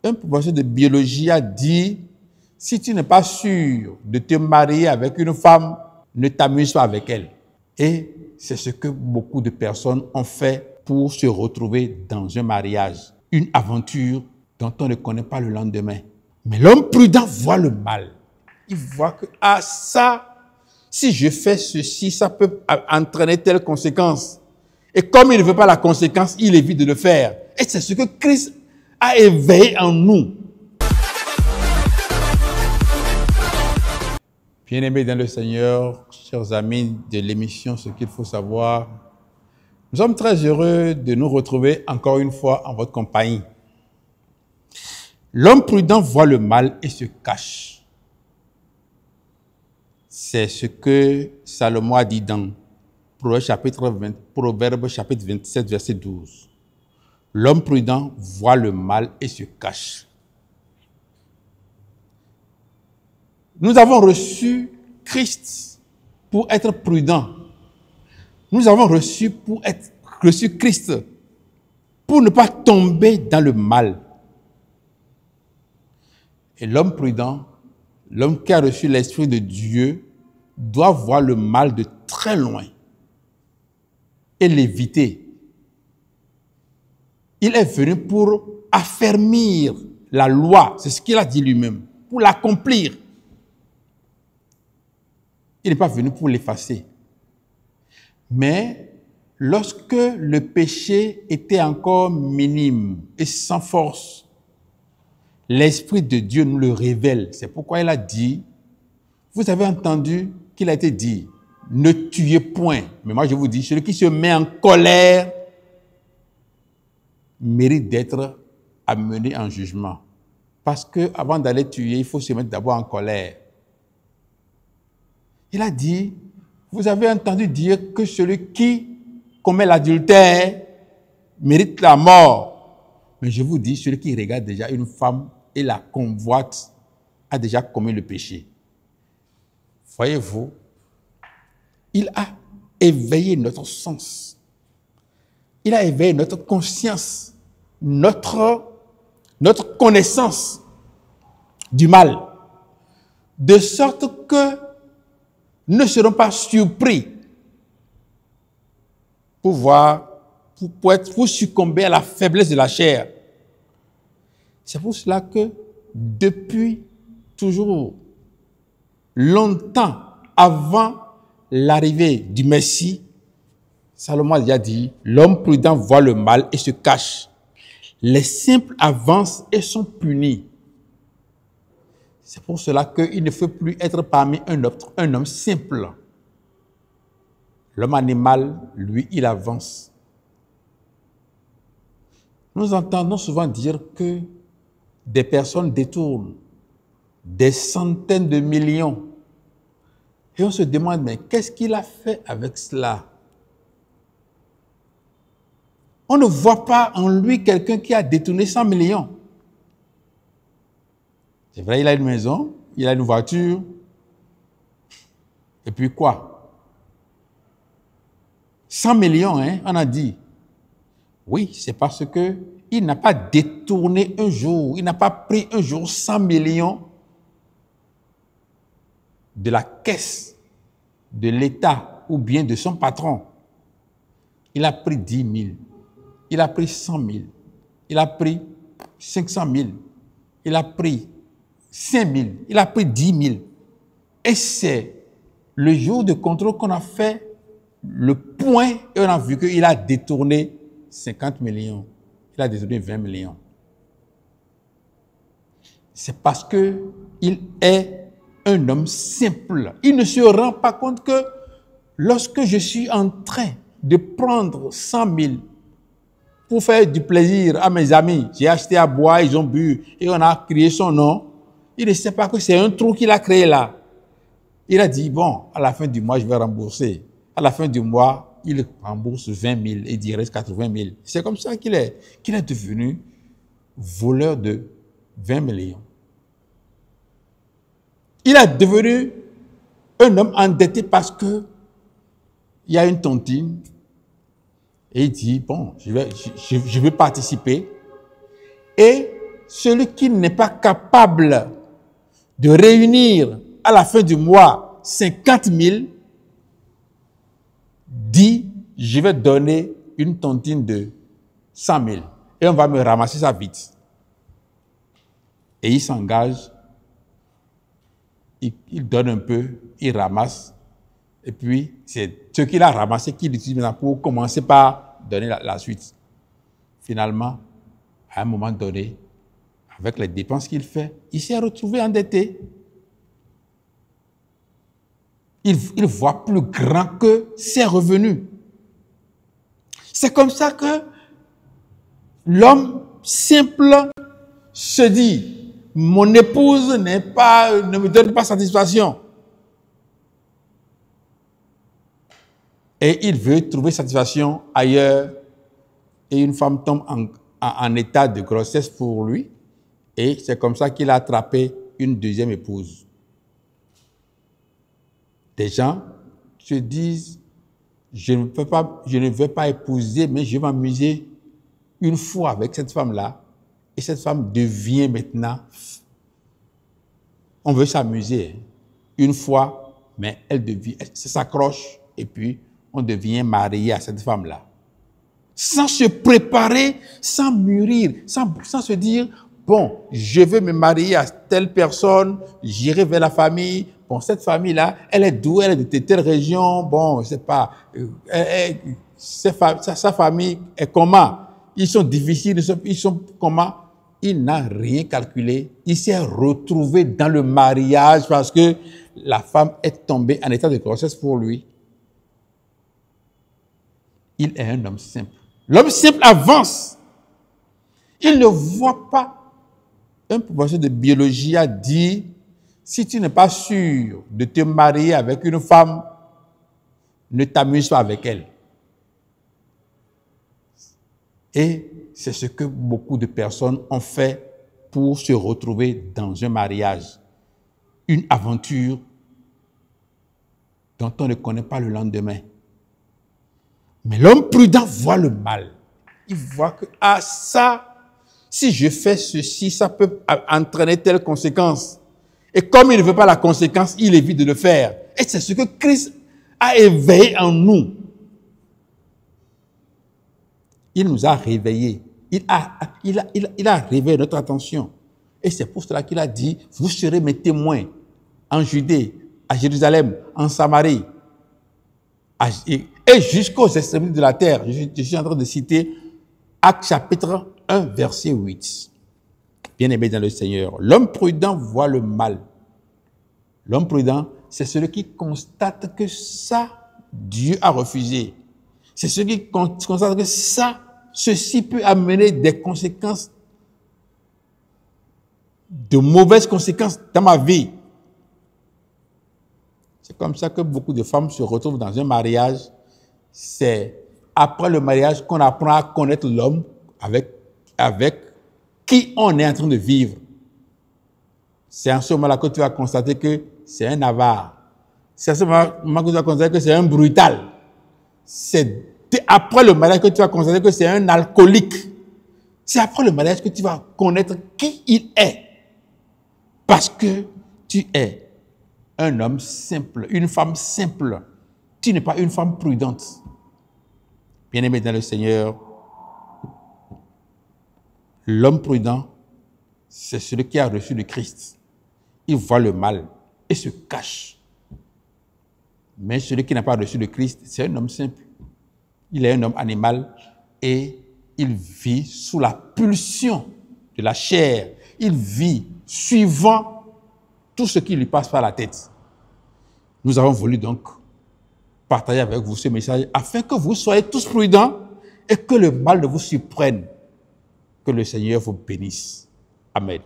Un professeur de biologie a dit, si tu n'es pas sûr de te marier avec une femme, ne t'amuse pas avec elle. Et c'est ce que beaucoup de personnes ont fait pour se retrouver dans un mariage, une aventure dont on ne connaît pas le lendemain. Mais l'homme prudent voit le mal. Il voit que, ah ça, si je fais ceci, ça peut entraîner telle conséquence. Et comme il ne veut pas la conséquence, il évite de le faire. Et c'est ce que Christ a éveillé en nous. Bien-aimés dans le Seigneur, chers amis de l'émission Ce qu'il faut savoir, nous sommes très heureux de nous retrouver encore une fois en votre compagnie. L'homme prudent voit le mal et se cache. C'est ce que Salomon a dit dans Proverbe chapitre 27, verset 12. L'homme prudent voit le mal et se cache. Nous avons reçu Christ pour être prudent. Nous avons reçu Christ pour ne pas tomber dans le mal. Et l'homme prudent, l'homme qui a reçu l'Esprit de Dieu, doit voir le mal de très loin et l'éviter. Il est venu pour affermir la loi, c'est ce qu'il a dit lui-même, pour l'accomplir. Il n'est pas venu pour l'effacer. Mais lorsque le péché était encore minime et sans force, l'Esprit de Dieu nous le révèle. C'est pourquoi il a dit, vous avez entendu qu'il a été dit, ne tuez point. Mais moi je vous dis, celui qui se met en colère mérite d'être amené en jugement. Parce que avant d'aller tuer, il faut se mettre d'abord en colère. Il a dit, vous avez entendu dire que celui qui commet l'adultère mérite la mort. Mais je vous dis, celui qui regarde déjà une femme et la convoite a déjà commis le péché. Voyez-vous, il a éveillé notre sens. Il a éveillé notre conscience, notre connaissance du mal. De sorte que nous ne serons pas surpris pour succomber à la faiblesse de la chair. C'est pour cela que depuis toujours, longtemps avant l'arrivée du Messie, Salomon a déjà dit, l'homme prudent voit le mal et se cache. Les simples avancent et sont punis. C'est pour cela qu'il ne faut plus être parmi un homme simple. L'homme animal, lui, il avance. Nous entendons souvent dire que des personnes détournent des centaines de millions. Et on se demande, mais qu'est-ce qu'il a fait avec cela? On ne voit pas en lui quelqu'un qui a détourné 100 millions. C'est vrai, il a une maison, il a une voiture. Et puis quoi? 100 millions, hein, on a dit. Oui, c'est parce que il n'a pas détourné un jour, il n'a pas pris un jour 100 millions de la caisse de l'État ou bien de son patron. Il a pris 10 000, il a pris 100 000, il a pris 500 000, il a pris 5 000, il a pris 10 000. Et c'est le jour de contrôle qu'on a fait le point et on a vu qu'il a détourné 50 millions. Il a détourné 20 millions. C'est parce qu'il est un homme simple. Il ne se rend pas compte que lorsque je suis en train de prendre 100 000 pour faire du plaisir à mes amis, j'ai acheté à boire, ils ont bu et on a crié son nom, il ne sait pas que c'est un trou qu'il a créé là. Il a dit, bon, à la fin du mois, je vais rembourser. À la fin du mois, il rembourse 20 000 et il reste 80 000. C'est comme ça qu'il est devenu voleur de 20 millions. Il est devenu un homme endetté parce que il y a une tontine et il dit, bon, je vais participer. Et celui qui n'est pas capable de réunir à la fin du mois 50 000, dit, je vais donner une tontine de 100 000 et on va me ramasser ça vite. Et il s'engage, il donne un peu, il ramasse, et puis c'est ce qu'il a ramassé qu'il utilise maintenant pour commencer par donner la suite. Finalement, à un moment donné, avec les dépenses qu'il fait, il s'est retrouvé endetté. Il voit plus grand que ses revenus. C'est comme ça que l'homme simple se dit, mon épouse ne me donne pas satisfaction. Et il veut trouver satisfaction ailleurs. Et une femme tombe en état de grossesse pour lui. Et c'est comme ça qu'il a attrapé une deuxième épouse. Des gens se disent, je ne vais pas épouser, mais je vais m'amuser une fois avec cette femme-là. Et cette femme devient maintenant, on veut s'amuser une fois, mais elle s'accroche et puis on devient marié à cette femme-là. Sans se préparer, sans mûrir, sans se dire, bon, je veux me marier à telle personne, j'irai vers la famille. Bon, cette famille-là, elle est d'où? Elle est de telle région. Bon, je sais pas. Sa famille est comment? Ils sont difficiles, ils sont comment? Il n'a rien calculé. Il s'est retrouvé dans le mariage parce que la femme est tombée en état de grossesse pour lui. Il est un homme simple. L'homme simple avance. Il ne voit pas. Un professeur de biologie a dit, si tu n'es pas sûr de te marier avec une femme, ne t'amuse pas avec elle. Et c'est ce que beaucoup de personnes ont fait pour se retrouver dans un mariage. Une aventure dont on ne connaît pas le lendemain. Mais l'homme prudent voit le mal. Il voit que, ça, si je fais ceci, ça peut entraîner telle conséquence. Et comme il ne veut pas la conséquence, il évite de le faire. Et c'est ce que Christ a éveillé en nous. Il nous a réveillés. Il a réveillé notre attention. Et c'est pour cela qu'il a dit, vous serez mes témoins en Judée, à Jérusalem, en Samarie, et jusqu'aux extrémités de la terre. Je suis en train de citer Actes chapitre 1, verset 8. Bien-aimé dans le Seigneur, l'homme prudent voit le mal. L'homme prudent, c'est celui qui constate que ça, Dieu a refusé. C'est celui qui constate que ceci peut amener des conséquences, de mauvaises conséquences dans ma vie. C'est comme ça que beaucoup de femmes se retrouvent dans un mariage. C'est après le mariage qu'on apprend à connaître l'homme avec qui on est en train de vivre. C'est en ce moment-là que tu vas constater que c'est un avare. C'est en ce moment que tu vas constater que c'est un brutal. C'est après le mariage que tu vas constater que c'est un alcoolique. C'est après le mariage que tu vas connaître qui il est. Parce que tu es un homme simple, une femme simple. Tu n'es pas une femme prudente. Bien-aimé dans le Seigneur, l'homme prudent, c'est celui qui a reçu le Christ. Il voit le mal et se cache. Mais celui qui n'a pas reçu le Christ, c'est un homme simple. Il est un homme animal et il vit sous la pulsion de la chair. Il vit suivant tout ce qui lui passe par la tête. Nous avons voulu donc partager avec vous ce message afin que vous soyez tous prudents et que le mal ne vous surprenne. Que le Seigneur vous bénisse. Amen.